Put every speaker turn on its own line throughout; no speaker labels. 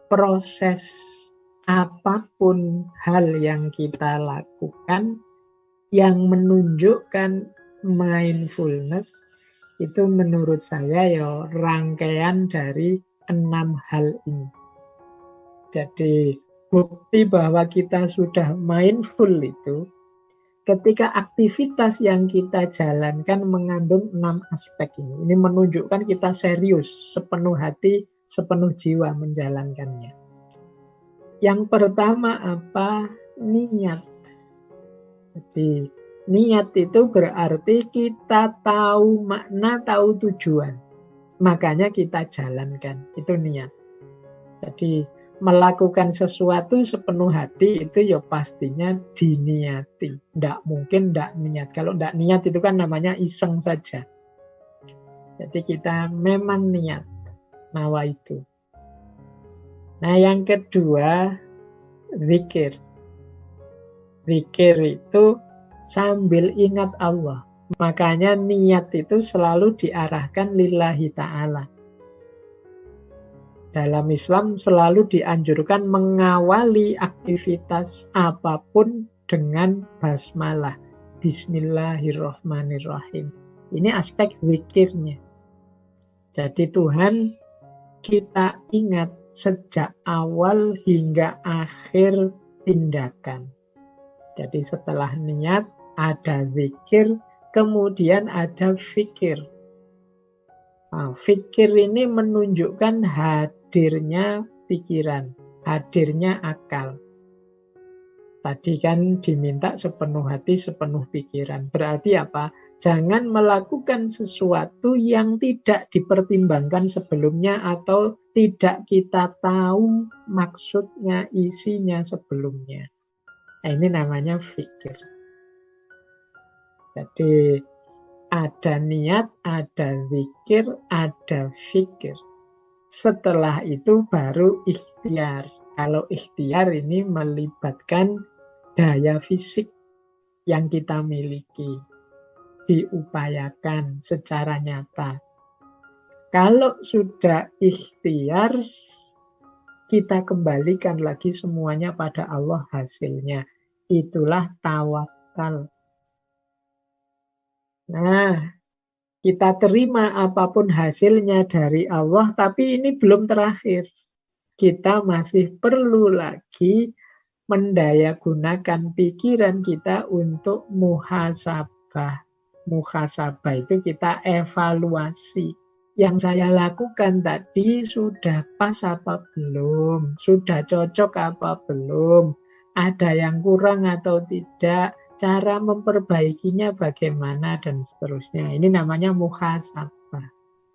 proses apapun hal yang kita lakukan yang menunjukkan mindfulness itu menurut saya ya rangkaian dari 6 hal ini. Jadi bukti bahwa kita sudah mindful itu ketika aktivitas yang kita jalankan mengandung 6 aspek ini. Ini menunjukkan kita serius, sepenuh hati, sepenuh jiwa menjalankannya. Yang pertama apa? Niat. Jadi niat itu berarti kita tahu makna, tahu tujuan. Makanya kita jalankan. Itu niat. Jadi melakukan sesuatu sepenuh hati itu ya pastinya diniati. Tidak mungkin tidak niat. Kalau tidak niat itu kan namanya iseng saja. Jadi kita memang niat. Nawa itu. Nah yang kedua, zikir. Zikir itu sambil ingat Allah. Makanya niat itu selalu diarahkan lillahi ta'ala. Dalam Islam selalu dianjurkan mengawali aktivitas apapun dengan basmalah. Bismillahirrahmanirrahim. Ini aspek zikirnya. Jadi Tuhan kita ingat sejak awal hingga akhir tindakan. Jadi setelah niat ada zikir, kemudian ada fikir. Nah, fikir ini menunjukkan hadirnya pikiran, hadirnya akal. Tadi kan diminta sepenuh hati, sepenuh pikiran. Berarti apa? Jangan melakukan sesuatu yang tidak dipertimbangkan sebelumnya atau tidak kita tahu maksudnya, isinya sebelumnya. Nah, ini namanya fikir. Jadi ada niat, ada zikir, ada fikir. Setelah itu baru ikhtiar. Kalau ikhtiar ini melibatkan daya fisik yang kita miliki. Diupayakan secara nyata. Kalau sudah ikhtiar, kita kembalikan lagi semuanya pada Allah hasilnya. Itulah tawakal. Nah, kita terima apapun hasilnya dari Allah, tapi ini belum terakhir. Kita masih perlu lagi mendayagunakan pikiran kita untuk muhasabah. Muhasabah itu kita evaluasi. Yang saya lakukan tadi sudah pas apa belum? Sudah cocok apa belum? Ada yang kurang atau tidak? Cara memperbaikinya bagaimana dan seterusnya. Ini namanya muhasabah.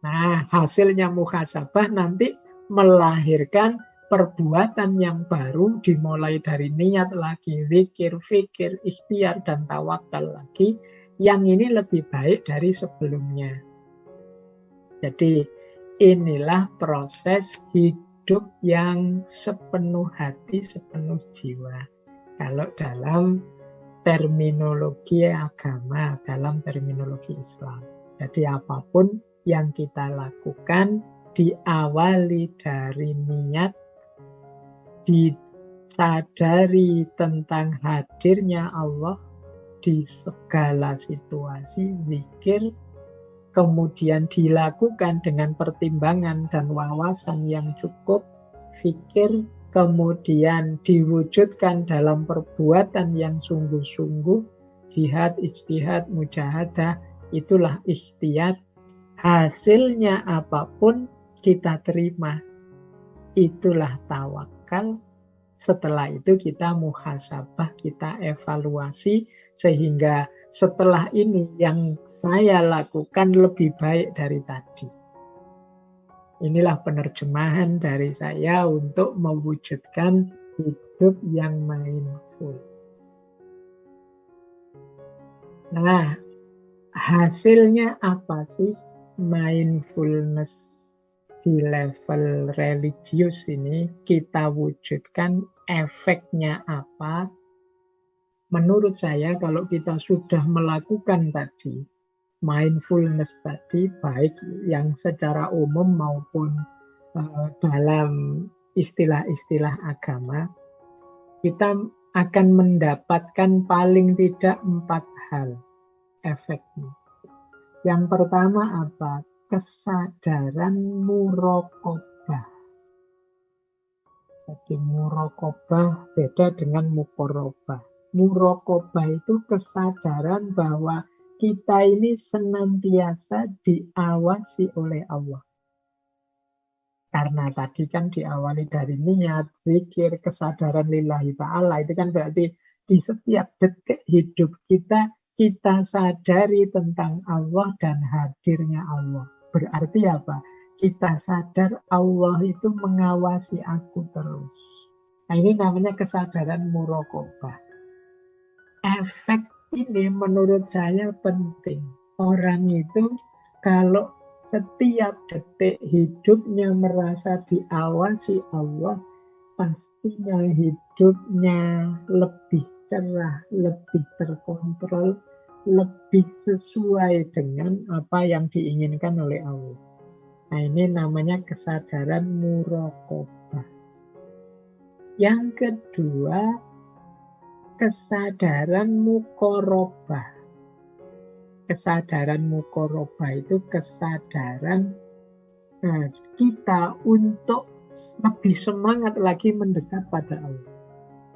Nah, hasilnya muhasabah nanti melahirkan perbuatan yang baru dimulai dari niat lagi, zikir, fikir, ikhtiar, dan tawakal lagi. Yang ini lebih baik dari sebelumnya. Jadi inilah proses hidup yang sepenuh hati, sepenuh jiwa. Kalau dalam terminologi agama, dalam terminologi Islam. Jadi apapun yang kita lakukan diawali dari niat, disadari tentang hadirnya Allah di segala situasi, zikir, kemudian dilakukan dengan pertimbangan dan wawasan yang cukup, fikir, kemudian diwujudkan dalam perbuatan yang sungguh-sungguh, jihad, ijtihad, mujahadah, itulah ikhtiar. Hasilnya apapun kita terima. Itulah tawakal. Setelah itu kita muhasabah, kita evaluasi, sehingga setelah ini yang saya lakukan lebih baik dari tadi. Inilah penerjemahan dari saya untuk mewujudkan hidup yang mindful. Nah, hasilnya apa sih mindfulness di level religius ini kita wujudkan? Efeknya apa? Menurut saya kalau kita sudah melakukan tadi, mindfulness tadi, baik yang secara umum maupun dalam istilah-istilah agama, kita akan mendapatkan paling tidak 4 hal efeknya. Yang pertama apa? Kesadaran muraqabah. Jadi muraqabah beda dengan muqarabah. Muraqabah itu kesadaran bahwa kita ini senantiasa diawasi oleh Allah. Karena tadi kan diawali dari niat, zikir, kesadaran lillahi ta'ala. Itu kan berarti di setiap detik hidup kita, kita sadari tentang Allah dan hadirnya Allah. Berarti apa? Kita sadar Allah itu mengawasi aku terus. Nah, ini namanya kesadaran muraqabah. Efek ini menurut saya penting. Orang itu kalau setiap detik hidupnya merasa diawasi Allah, pastinya hidupnya lebih cerah, lebih terkontrol, lebih sesuai dengan apa yang diinginkan oleh Allah. Nah, ini namanya kesadaran muraqabah. Yang kedua, kesadaran muqarabah. Kesadaran muqarabah itu kesadaran kita untuk lebih semangat lagi mendekat pada Allah.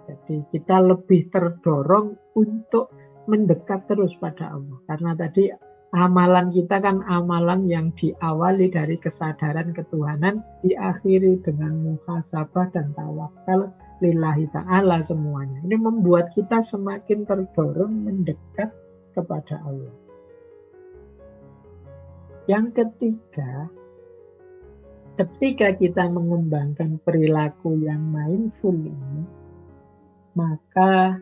Jadi kita lebih terdorong untuk mendekat terus pada Allah. Karena tadi amalan kita kan amalan yang diawali dari kesadaran ketuhanan, diakhiri dengan muhasabah dan tawakal lillahi ta'ala semuanya. Ini membuat kita semakin terdorong mendekat kepada Allah. Yang ketiga, ketika kita mengembangkan perilaku yang mindful ini, maka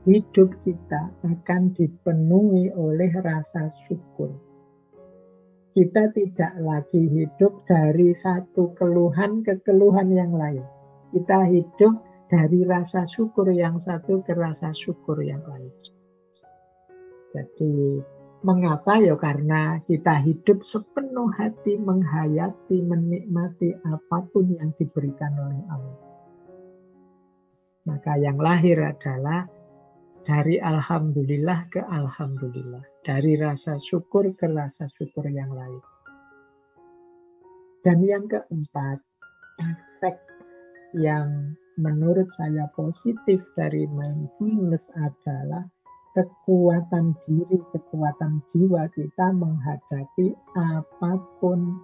hidup kita akan dipenuhi oleh rasa syukur. Kita tidak lagi hidup dari satu keluhan ke keluhan yang lain. Kita hidup dari rasa syukur yang satu ke rasa syukur yang lain. Jadi mengapa? Ya karena kita hidup sepenuh hati menghayati, menikmati apapun yang diberikan oleh Allah. Maka yang lahir adalah dari alhamdulillah ke alhamdulillah. Dari rasa syukur ke rasa syukur yang lain. Dan yang keempat, efek yang menurut saya positif dari mindfulness adalah kekuatan diri, kekuatan jiwa kita menghadapi apapun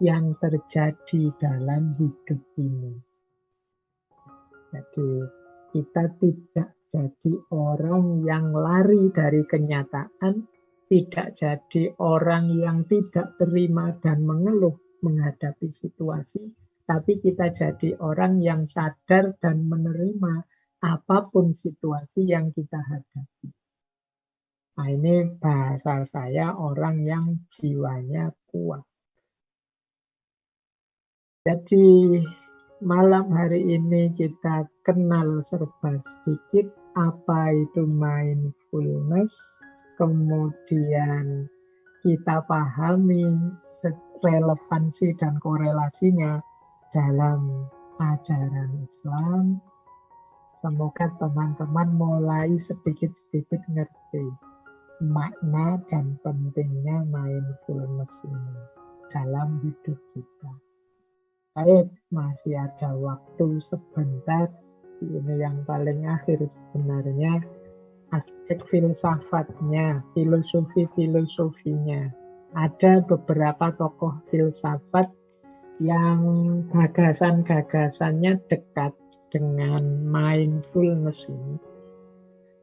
yang terjadi dalam hidup ini. Jadi kita tidak jadi orang yang lari dari kenyataan, tidak jadi orang yang tidak terima dan mengeluh menghadapi situasi, tapi kita jadi orang yang sadar dan menerima apapun situasi yang kita hadapi. Nah, ini bahasa saya orang yang jiwanya kuat. Jadi malam hari ini kita kenal serba sedikit apa itu mindfulness, kemudian kita pahami relevansi dan korelasinya dalam ajaran Islam. Semoga teman-teman mulai sedikit-sedikit ngerti makna dan pentingnya mindfulness ini dalam hidup kita. Baik, masih ada waktu sebentar. Ini yang paling akhir sebenarnya, aspek filsafatnya, filosofinya. Ada beberapa tokoh filsafat yang gagasan-gagasannya dekat dengan mindfulness ini.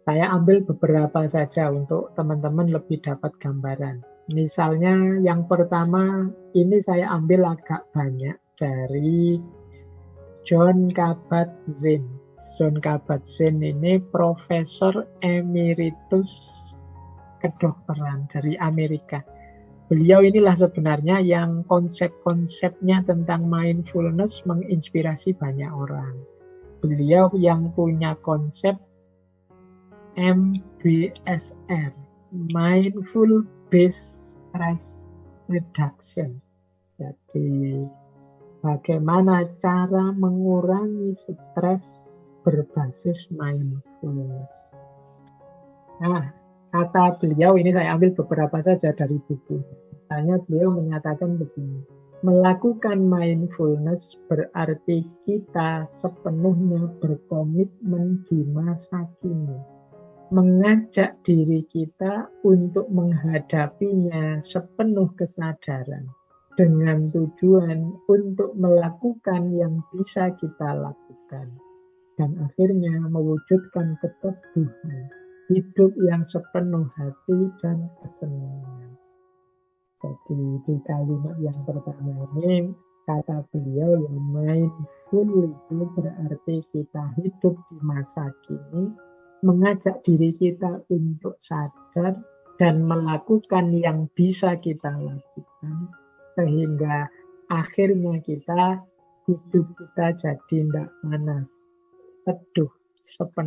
Saya ambil beberapa saja untuk teman-teman lebih dapat gambaran. Misalnya yang pertama, ini saya ambil agak banyak dari Jon Kabat-Zinn. Jon Kabat-Zinn ini Profesor Emeritus kedokteran dari Amerika. Beliau inilah sebenarnya yang konsep-konsepnya tentang mindfulness menginspirasi banyak orang. Beliau yang punya konsep MBSR, Mindful Based Stress Reduction. Jadi Bagaimana cara mengurangi stres berbasis mindfulness. Nah, kata beliau, ini saya ambil beberapa saja dari buku. Misalnya beliau menyatakan begini, melakukan mindfulness berarti kita sepenuhnya berkomitmen di masa kini. Mengajak diri kita untuk menghadapinya sepenuh kesadaran dengan tujuan untuk melakukan yang bisa kita lakukan dan akhirnya mewujudkan keteduhan hidup yang sepenuh hati dan kesenangan. Jadi di kalimat yang pertama ini kata beliau yang mindful itu berarti kita hidup di masa kini, mengajak diri kita untuk sadar dan melakukan yang bisa kita lakukan sehingga akhirnya hidup kita jadi tidak panas, teduh, sepenuh